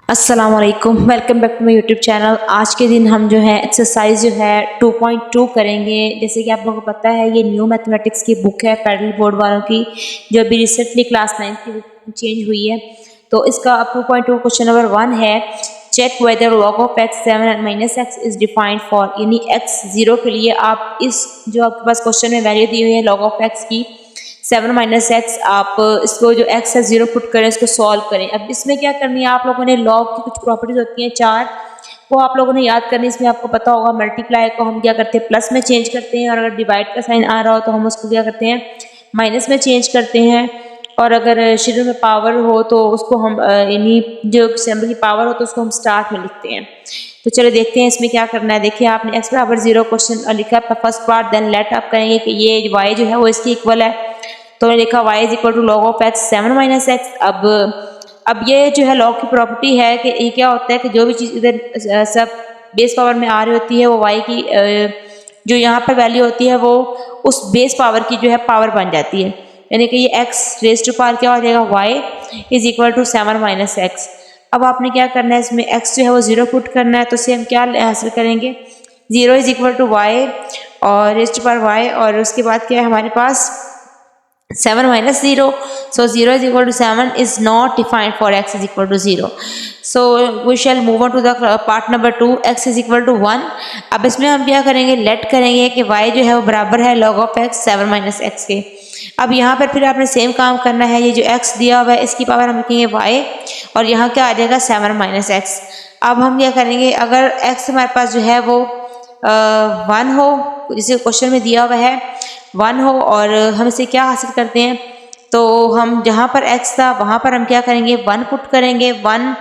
अस्सलाम वालेकुम, welcome back to my YouTube channel. आज के दिन हम जो है एक्सरसाइज जो है 2.2 करेंगे। जैसे कि आप लोगों को पता है ये न्यू मैथमेटिक्स की बुक है पैडल बोर्ड वालों की, जो अभी रिसेंटली क्लास 9 की बुक चेंज हुई है। तो इसका अब 2.2 क्वेश्चन नंबर 1 है, check whether log of x 7 minus x is defined for, यानी x 0 के लिए आप इस जो आपके पास क्वेश्चन में वैल्यू दी हुई है log ऑफ x की 7 माइनस एक्स, आप इसको जो x है 0 पुट करें, इसको सॉल्व करें। अब इसमें क्या करनी है आप लोगों ने, लॉग की कुछ प्रॉपर्टीज होती हैं 4, वो आप लोगों ने याद करनी। इसमें आपको पता होगा मल्टीप्लाई को हम क्या करते हैं प्लस में चेंज करते हैं, और अगर डिवाइड का साइन आ रहा हो तो हम उसको क्या करते हैं माइनस में चेंज करते हैं, और अगर शुरू में पावर हो तो उसको हम यानी जो सिंबल की पावर हो तो उसको हम स्टार्ट में लिखते हैं। तो चलो देखते हैं इसमें क्या करना है। देखिए आपने x बराबर 0 क्वेश्चन लिखा है फर्स्ट पार्ट, देन लेट आप करेंगे कि ये y जो है वो इसके इक्वल है, तो मैंने लिखा y is equal to log of x 7 minus x. अब ये जो है लॉग की प्रॉपर्टी है कि ये क्या होता है कि जो भी चीज़ इधर सब बेस पावर में आ रही होती है वो y की जो यहाँ पर वैल्यू होती है वो उस बेस पावर की जो है पावर बन जाती है, यानी कि ये x रेज टू पावर क्या हो जाएगा y is equal to 7 minus x. अब आपने क्या करना है, इसमें x जो है वो 0 पुट करना है, तो इससे हम क्या हासिल करेंगे 0 इज इक्वल टू y और रेज टू पावर y, और उसके बाद क्या है हमारे पास 7 minus 0, so 0 is equal to 7 is not defined for x is equal to 0. So we shall move on to the part number 2, x is equal to 1. अब इसमें हम क्या करेंगे, लेट करेंगे कि y जो है वो बराबर है log of x 7 minus x के। अब यहाँ पर फिर आपने सेम काम करना है, ये जो x दिया हुआ है इसकी पावर हम लिखेंगे y, और यहाँ क्या आ जाएगा 7 minus x। अब हम क्या करेंगे, अगर x हमारे पास जो है वो 1 हो, जिसे क्वेश्चन में दिया हुआ है 1 हो, और हम इसे क्या हासिल करते हैं, तो हम जहाँ पर x था वहाँ पर हम क्या करेंगे 1 पुट करेंगे, 1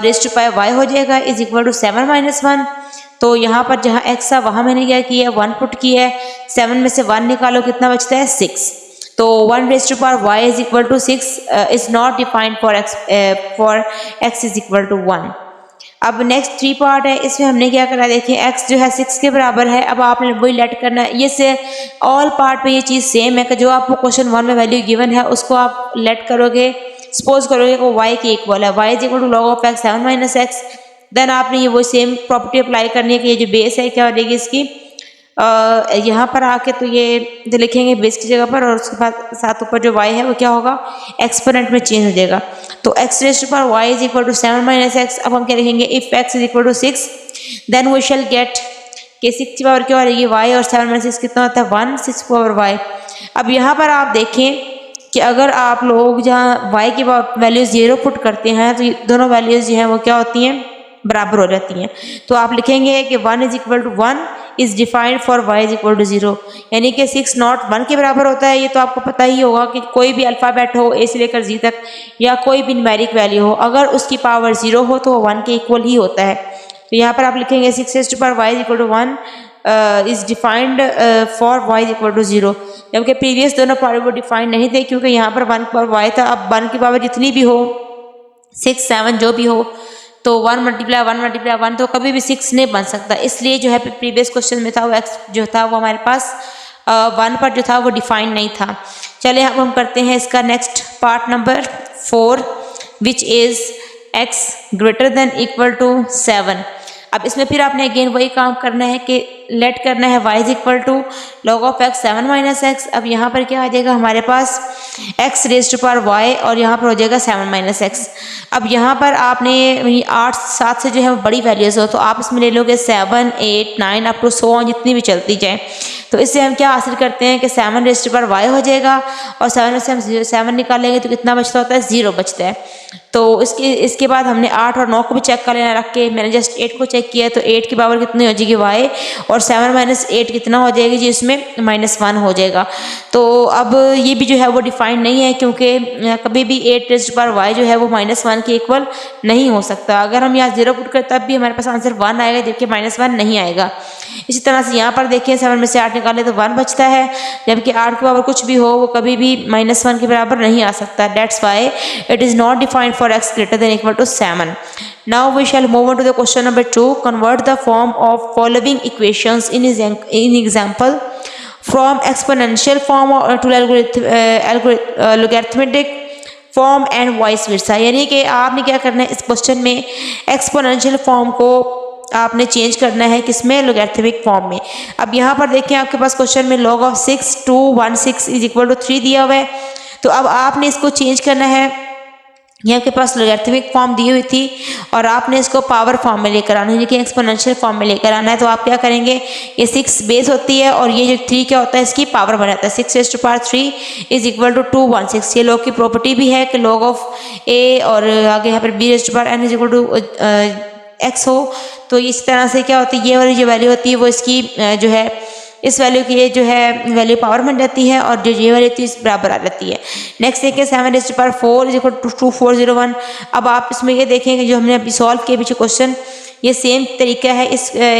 रेज टू पावर y हो जाएगा इज इक्वल टू 7 माइनस 1। तो यहाँ पर जहाँ x था वहाँ मैंने क्या किया 1 पुट किया है, 7 में से 1 निकालो कितना बचता है 6, तो 1 raise to power y is equal to 6 is not defined for x is equal to 1। अब नेक्स्ट 3 पार्ट है, इसमें हमने क्या करा, देखिए x जो है 6 के बराबर है। अब आपने वही लेट करना है, ये से ऑल पार्ट में ये चीज़ सेम है कि जो आपको क्वेश्चन 1 में वैल्यू गिवन है उसको आप लेट करोगे, सपोज करोगे कि y के इक्वल है, y is equal to log of x 7 minus x. Then आपने ये वो सेम प्रॉपर्टी अप्लाई करनी है कि ये जो बेस है क्या हो जाएगी इसकी यहाँ पर आके तो ये जो लिखेंगे बेस की जगह पर, और उसके बाद साथ ऊपर जो y है वो क्या होगा एक्सपोनेंट में चेंज हो जाएगा, तो x raise to power y is equal to 7 minus x. अब हम क्या लिखेंगे, if x is equal to 6 then we shall get के 6 की पावर क्या हो रही है y, और 7 माइनस 6 कितना होता है 1, 6 पावर y। अब यहाँ पर आप देखें कि अगर आप लोग जहाँ y की वैल्यू 0 पुट करते हैं तो दोनों वैल्यूज जो हैं वो क्या होती हैं बराबर हो जाती हैं। तो आप लिखेंगे कि 1 is equal to 1 is defined for y is equal to 0, यानी कि 6 नॉट 1 के बराबर होता है। ये तो आपको पता ही होगा कि कोई भी अल्फ़ाबेट हो a से लेकर z तक, या कोई भी न्यूमेरिक वैल्यू हो, अगर उसकी पावर 0 हो तो वो 1 के इक्वल ही होता है। तो यहाँ पर आप लिखेंगे 6 raise to power y is equal to 1 is defined for y is equal to 0, जबकि प्रीवियस दोनों पावर वो डिफाइंड नहीं थे क्योंकि यहाँ पर 1 पावर y था। अब 1 की पावर जितनी भी हो 6 7 जो भी हो, तो 1 मल्टीप्लाई 1 तो कभी भी 6 नहीं बन सकता, इसलिए जो है प्रीवियस क्वेश्चन में था वो x जो था वो हमारे पास 1 पर जो था वो डिफाइन नहीं था। चलिए अब हम करते हैं इसका next part number 4, which is x greater than equal to 7। अब इसमें फिर आपने अगेन वही काम करना है कि लेट करना है y is equal to log of x 7 minus x. अब यहाँ पर क्या आ जाएगा हमारे पास x raise to power y, और यहाँ पर हो जाएगा 7 माइनस एक्स। अब यहाँ पर आपने 8 7 से जो है बड़ी वैल्यूज हो तो आप इसमें ले लोगे 7 8 9 अप टू 100 जितनी भी चलती जाए। तो इससे हम क्या हासिल करते हैं कि 7 रेज टू पावर y हो जाएगा, और 7 में से हम 7 निकालेंगे तो कितना बचता होता है 0 बचता है। तो इसके बाद हमने 8 और 9 को भी चेक कर लेना रख के, मैंने जस्ट 8 को चेक किया, तो 8 की पावर कितनी हो जाएगी y, और 7 माइनस 8 कितना हो जाएगी जी, इसमें -1 हो जाएगा। तो अब ये भी जो है वो डिफाइंड नहीं है क्योंकि कभी भी 8 रेज़ टू पावर y जो है वो -1 के इक्वल नहीं हो सकता। अगर हम यहाँ 0 पुट करें तब भी हमारे पास आंसर 1 आएगा, जबकि -1 नहीं आएगा। इसी तरह से यहाँ पर देखिए 7 में से 8 निकाले तो 1 बचता है, जबकि 8 की पावर कुछ भी हो वो कभी भी -1 के बराबर नहीं आ सकता। That's why it is not defined for x greater than equal to 7. Now we shall move on to the question number 2. Convert the form of following equations in example from exponential form to logarithmic form and vice versa, यानी कि आपने क्या करना है इस question में exponential form को आपने चेंज करना है किसमें, लोगैरिथमिक फॉर्म में। अब यहाँ पर देखें आपके पास क्वेश्चन में log of 6 2 1 6 is equal to 3 दिया हुआ है, तो अब आपने इसको चेंज करना है। ये आपके पास लोगैरिथमिक फॉर्म दी हुई थी और आपने इसको पावर फॉर्म में लेकर आना है, लेकिन एक्सपोनेंशियल फॉर्म में लेकर आना है। तो आप क्या करेंगे, ये 6 बेस होती है और ये जो 3 क्या होता है इसकी पावर बनाता है। 6 raise to power 3 is equal to 216। ये लॉग की प्रॉपर्टी भी है कि log ऑफ a और आगे यहाँ पर b raise to power n is equal to x हो। तो इस तरह से क्या होती है, ये वाली जो वैल्यू होती है वो इसकी जो है इस वैल्यू की ये जो है वैल्यू पावर बन जाती है और जो ये वाली थी इस बराबर आ जाती है। नेक्स्ट देखिए 7 raise to power 4 is equal to 2401। अब आप इसमें ये देखेंगे जो हमने अभी सॉल्व किया पीछे क्वेश्चन, ये सेम तरीका है।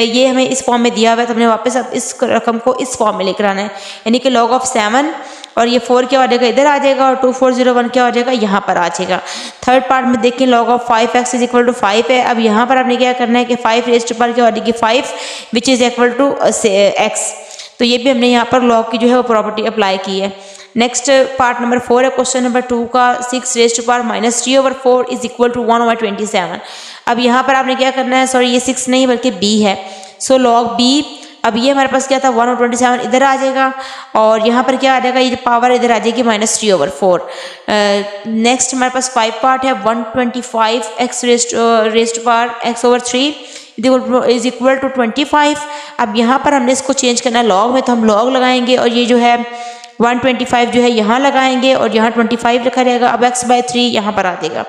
ये हमें इस फॉर्म में दिया हुआ है, तो हमने वापस अब इस रकम को इस फॉर्म में लेकर आना है, यानी कि log ऑफ 7 और ये 4 क्या हो जाएगा इधर आ जाएगा और 2401 क्या हो जाएगा यहाँ पर आ जाएगा। थर्ड पार्ट में देखें log of 5x is equal to 5 है। अब यहाँ पर आपने क्या करना है कि 5 रेज़ टू पावर क्या हो जाएगी 5 which is equal to x। तो ये भी हमने यहाँ पर log की जो है वो प्रॉपर्टी अप्लाई की है। नेक्स्ट पार्ट नंबर 4 है क्वेश्चन नंबर 2 का, 6 raise to power -3/4 is equal to 1/27। अब यहाँ पर आपने क्या करना है, सॉरी ये 6 नहीं बल्कि b है, सो log b। अब ये हमारे पास क्या था 1/27 इधर आ जाएगा और यहाँ पर क्या आ जाएगा, ये पावर इधर आ जाएगी -3/4। नेक्स्ट हमारे पास 5 पार्ट है, 125x raise to power x/3 is equal to 25। अब यहाँ पर हमने इसको चेंज करना है log में, तो हम log लगाएंगे और ये जो है 125 जो है यहाँ लगाएंगे और यहाँ 25 लिखा रहेगा। अब x/3 यहाँ पर आ जाएगा।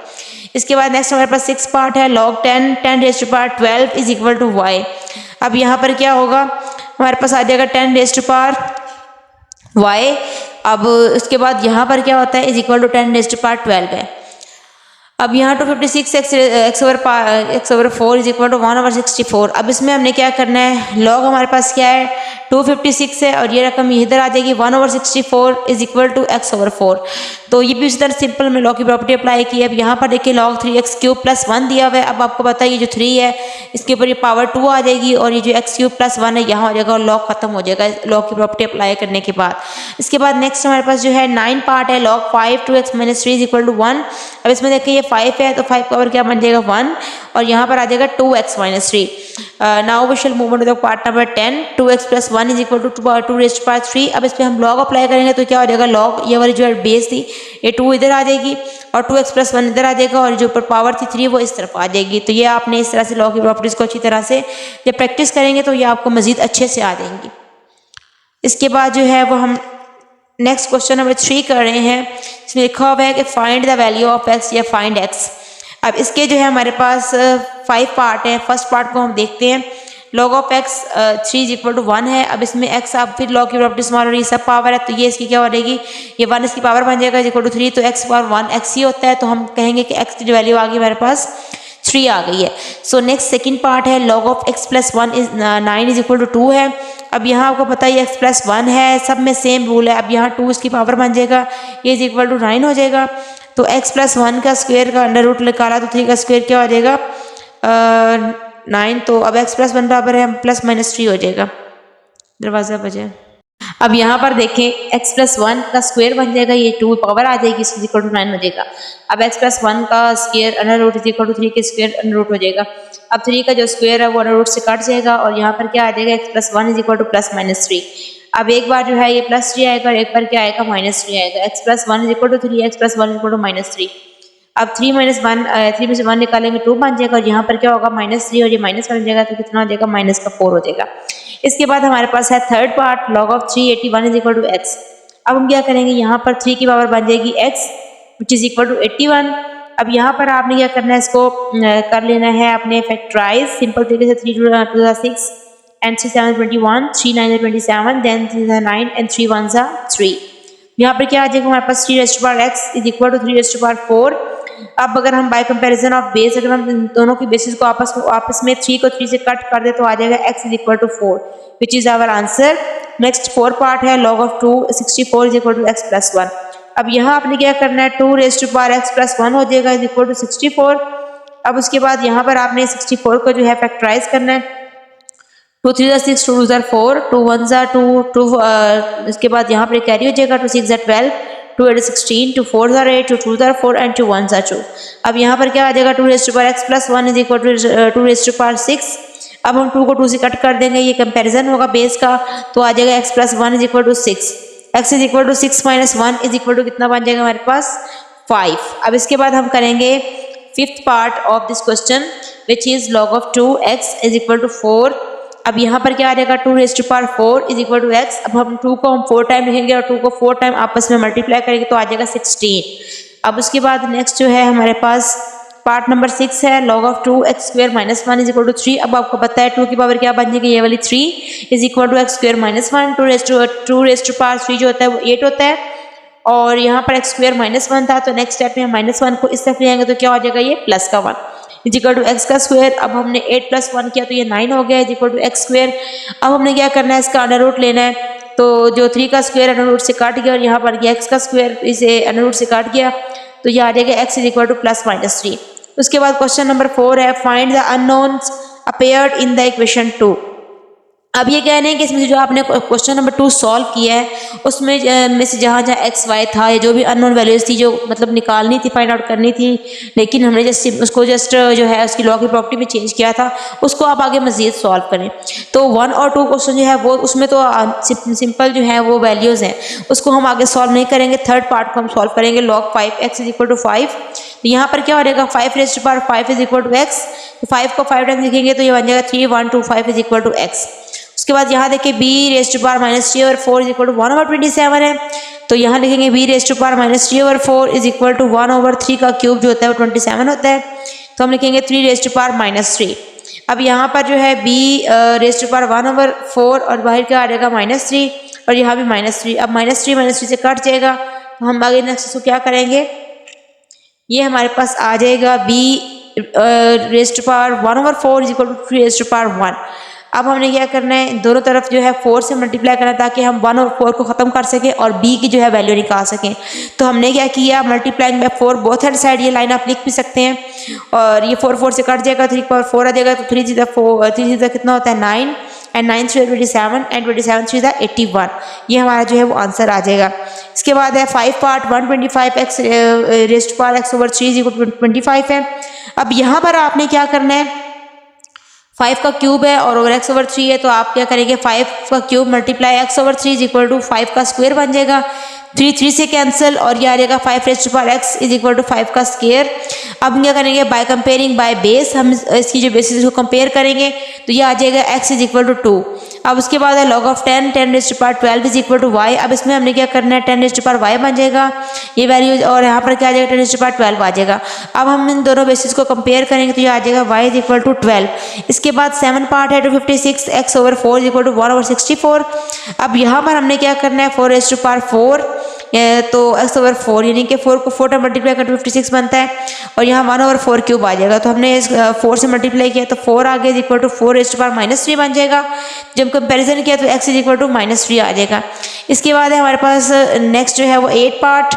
इसके बाद नेक्स्ट हमारे पास 6 पार्ट है, log 10 raise to power 12 is equal to y। अब यहाँ पर क्या होगा, हमारे पास आ जाएगा 10 रेज़ टू पावर y। अब उसके बाद यहाँ पर क्या होता है is equal to 10 raise to power 12 है। अब यहाँ 256 x/4 इज इक्वल टू 1/64। अब इसमें हमने क्या करना है, log हमारे पास क्या है 256 है और ये रकम इधर आ जाएगी 1/64 इज इक्वल टू x/4। तो ये भी इस तरह सिंपल में log की प्रॉपर्टी अप्लाई की है। अब यहाँ पर देखिए log 3x³ + 1 दिया हुआ है। अब आपको पता है ये जो 3 है इसके ऊपर ये पावर 2 आ जाएगी और ये जो x³ + 1 है यहाँ हो जाएगा और log खत्म हो जाएगा log की प्रॉपर्टी अप्लाई करने के बाद। इसके बाद नेक्स्ट हमारे पास जो है 9 पार्ट है, log 5 2x - 3 is equal to 1। अब इसमें देखिए ये 5 है तो 5 का पावर क्या बन जाएगा 1 और यहाँ पर आ जाएगा 2x - 3। Now we shall move on to the part number 10, 2x + 1 is equal to 2 raise to power 3। अब इस पर हम log अप्लाई करेंगे तो क्या हो जाएगा, log ये वाली जो है बेस थी ये 2 इधर आ जाएगी और 2x + 1 इधर आ जाएगा और जो ऊपर पावर थी 3 वो इस तरफ आ जाएगी। तो ये आपने इस तरह से log की प्रॉपर्टीज़ को अच्छी तरह से जब प्रैक्टिस करेंगे तो ये आपको मज़ीद अच्छे से आ जाएंगी। इसके बाद जो है वो हम नेक्स्ट क्वेश्चन नंबर 3 कर रहे हैं। इसमें लिखा हुआ है कि find the value of x या फाइंड x। अब इसके जो है हमारे पास 5 पार्ट है। फर्स्ट पार्ट को हम देखते हैं, log of x 3 is equal to 1 है। अब इसमें x आप फिर log की प्रॉपर्टी स्मॉल और ये सब पावर है तो ये इसकी क्या हो जाएगी, ये 1 इसकी पावर बन जाएगा इज इक्वल टू 3। तो x पावर 1 x ही होता है, तो हम कहेंगे कि x की जो वैल्यू आ गई हमारे पास 3 आ गई है। सो नेक्स्ट सेकंड पार्ट है, log of x + 1 is 9 is equal to 2 है। अब यहाँ आपको पता है x + 1 है, सब में सेम रूल है। अब यहाँ 2 इसकी पावर बन जाएगा, ये इज इक्वल टू 9 हो जाएगा। तो x + 1 का स्क्वायर का अंडर रूट निकाला तो 3 का स्क्वायर क्या हो जाएगा 9। तो अब x + 1 बराबर है +-3 हो जाएगा। दरवाज़ा बजे। अब यहाँ पर देखें x + 1 का स्क्वायर बन जाएगा, ये 2 पावर आ जाएगी, इसकी इक्वल टू 9 हो जाएगा। अब x + 1 का square under root is equal to 3 के स्क्वायर अंडर रूट हो जाएगा। अब 3 का जो स्क्वायर है वो अंडर रूट से कट जाएगा और यहाँ पर क्या आ जाएगा x + 1 इज इक्वल टू +-3। अब एक बार जो है ये +3 आएगा और एक बार क्या आएगा -3 आएगा। x + 1 is equal to 3, x + 1 is equal to -3। अब 3 में से 1 निकालेंगे 2 बन जाएगा और यहाँ पर क्या होगा -3 और ये -1 बन जाएगा तो कितना हो जाएगा -4 हो जाएगा। इसके बाद हमारे पास है third part, log of 381 is equal to x। अब हम क्या करेंगे, यहाँ पर 3 की पावर बन जाएगी x which is equal to 81। अब यहाँ पर आपने क्या करना है, इसको कर लेना है अपने फैक्टराइज सिंपल तरीके से। 3 2 × 6 and 3 7 21, 3 9 27, then 3 9 and 3 1 3। यहाँ पर क्या आ जाएगा हमारे पास 3 raise to power x is equal to 3 raise to power 4। अब अगर हम बाय कंपैरिजन ऑफ बेस, अगर हम दोनों की बेसिस को आपस में 3 को 3 से कट कर दे तो आ जाएगा x is equal to 4 which is our answer. Next 4 part है, log of 2 64 is equal to x + 1। अब यहाँ आपने क्या करना है, 2 रेज़ टू पावर x + 1 हो जाएगा इज इक्वल टू 64। अब उसके बाद यहाँ पर आपने 64 को जो है फैक्टराइज करना है। 2 3 6, 2 2 4, 2 1 2 2। इसके बाद यहाँ पर कैरी हो जाएगा 2 6 12, 2 8 16, 2 4 are 8, 2 2 are 4 and 2 1 are 2। अब यहाँ पर क्या आ जाएगा 2 raised to power x plus 1 is equal to 2 raised to power 6। अब हम 2 को 2 से कट कर देंगे, ये कंपैरिजन होगा बेस का, तो आ जाएगा x plus 1 is equal to 6। x is equal to 6 minus 1 is equal to कितना बन जाएगा हमारे पास 5। अब इसके बाद हम करेंगे fifth part of this question which is log of 2x is equal to 4। अब यहाँ पर क्या आ जाएगा 2 raised to power 4 is equal to x। अब हम 2 को हम 4 टाइम लिखेंगे और 2 को 4 टाइम आपस में मल्टीप्लाई करेंगे तो आ जाएगा 16। अब उसके बाद नेक्स्ट जो है हमारे पास पार्ट नंबर 6 है log of 2x square minus 1 is equal to 3। अब आपको पता है 2 की पावर क्या बन जाएगी, ये वाली 3 is equal to x square minus 1। 2 raised to power 3 जो होता है वो 8 होता है और यहाँ पर x स्क्वायर माइनस 1 था, तो नेक्स्ट स्टेप में हम माइनस 1 को इस तरफ ले आएंगे तो क्या हो जाएगा ये प्लस का 1 इज इक्वल टू x का स्क्वायर। अब हमने 8 प्लस 1 किया तो ये 9 हो गया is equal to x square. अब हमने क्या करना है, इसका अंडर रूट लेना है, तो जो 3 का स्क्वायर अंडर रूट से काट गया और यहाँ पर x का स्क्वायर इसे अंडर रूट से काट गया तो ये आ जाएगा x is equal two plus minus 3। उसके बाद क्वेश्चन नंबर 4 है find the unknowns appeared in the equation 2। अब ये कह रहे हैं कि इसमें जो आपने क्वेश्चन नंबर 2 सॉल्व किया है उसमें में से जहाँ जहाँ एक्स वाई था या जो भी अननोन वैल्यूज थी जो मतलब निकालनी थी, फाइंड आउट करनी थी, लेकिन हमने उसको जस्ट जो है उसकी लॉ की प्रॉपर्टी में चेंज किया था, उसको आप आगे मजीद सॉल्व करें। तो 1 और 2 क्वेश्चन जो है वो उसमें तो सिंपल जो है वो वैल्यूज़ हैं, उसको हम आगे सॉल्व नहीं करेंगे। थर्ड पार्ट को हम सॉल्व करेंगे log 5x is equal to 5। तो यहाँ पर क्या हो जाएगा 5 raised to power 5 is equal to x। तो 5 को 5 टाइम लिखेंगे तो ये बन जाएगा 3 1 2 5 इज इक्वल टू x। उसके बाद यहाँ देखिए b raised to power minus 3 और 4 इज इक्वल टू 1/27 है, तो यहाँ लिखेंगे b raised to power minus 3 और 4 इज इक्वल टू 1/3 का क्यूब जो होता है वो 27 होता है, तो हम लिखेंगे 3 raised to power माइनस 3। अब यहाँ पर जो है b raised to power 1/4 और बाहर क्या आ जाएगा -3 और यहाँ भी -3। अब -3 से कट जाएगा, तो हम आगे नेक्स्ट इसको क्या करेंगे, ये हमारे पास आ जाएगा b raised to power 1/4 is equal to 3 raised to power 1। अब हमने क्या करना है, दोनों तरफ जो है 4 से मल्टीप्लाई करना ताकि हम 1 और 4 को ख़त्म कर सकें और b की जो है वैल्यू निकाल सकें। तो हमने क्या किया, multiplying by 4 both hand side, ये लाइन आप लिख भी सकते हैं और ये 4 4 से कट जाएगा, 3 पावर 4 आ जाएगा, तो 3 3 कितना होता है 9 एंड 9 3 27 एंड 27 3 81। ये हमारा जो है वो आंसर आ जाएगा। इसके बाद है 5 part 125x raised to power x over 3 is equal to 25 है। अब यहाँ पर आपने क्या करना है, 5 का क्यूब है और ओवर x ओवर 3 है, तो आप क्या करेंगे 5 का cube multiply x over 3 is equal to 5 का स्क्वायर बन जाएगा, 3 से कैंसिल और ये आ जाएगा 5 raised to power x is equal to 5 का स्क्वायर। अब हम क्या करेंगे, बाय कंपेयरिंग बाय बेस, हम इसकी जो बेसिस को कंपेयर करेंगे तो ये आ जाएगा x इज इक्वल टू 2। अब उसके बाद है log of 10 raised to power 12 is equal to y। अब इसमें हमने क्या करना है 10 raised to power y बन जाएगा ये वैल्यू और यहाँ पर क्या आ जाएगा 10 raised to power 12 आ जाएगा। अब हम इन दोनों बेसिस को कंपेयर करेंगे तो ये आ जाएगा y इज इक्वल टू 12। इसके बाद 7 पार्ट है 256 x over 4 is equal to 1/64। अब यहाँ पर हमने क्या करना है 4 raised to power 4 तो x ओवर 4 यानी कि 4 को 4 टाइम मल्टीप्लाई कर 56 बनता है और यहाँ 1/4 क्यूब आ जाएगा, तो हमने इस 4 से मल्टीप्लाई किया तो 4 आ गया equal to 4 raised to power -3 बन जाएगा। जब कंपैरिजन किया तो x इज इक्वल टू -3 आ जाएगा। इसके बाद है हमारे पास नेक्स्ट जो है वो 8 पार्ट,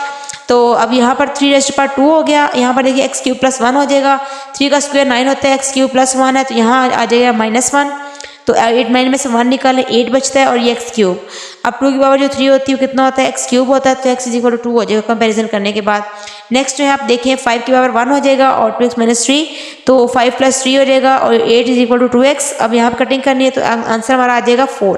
तो अब यहाँ पर 3 raised to power 2 हो गया, यहाँ पर देखिए x क्यूब प्लस 1 हो जाएगा, 3 का स्क्वायर 9 होता है, x क्यूब प्लस 1 है तो यहाँ आ जाएगा -1, तो 8 9 में से 1 निकालें 8 बचता है और ये x क्यूब। अब 2 की पावर जो 3 होती है वो कितना होता है x क्यूब होता है, तो x इज इक्वल टू 2 हो जाएगा कंपैरिजन करने के बाद। नेक्स्ट जो है आप देखें 5 की पावर 1 हो जाएगा और 2x - 3 तो 5 + 3 हो जाएगा और 8 इज इक्वल टू 2x। अब यहाँ पर कटिंग करनी है तो आंसर हमारा आ जाएगा 4।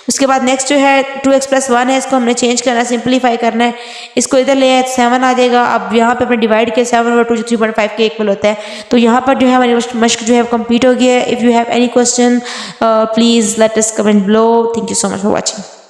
उसके बाद नेक्स्ट जो है 2x + 1 है, इसको हमने चेंज करना है, सिंपलीफाई करना है, इसको इधर ले आए 7 आ जाएगा। अब यहाँ पे अपने डिवाइड किया 7 और 2 जो 3.5 के इक्वल होता है, तो यहाँ पर जो है हमारी मश्क जो है कंप्लीट हो गया है। If you have any question please let us comment below. Thank you so much for watching.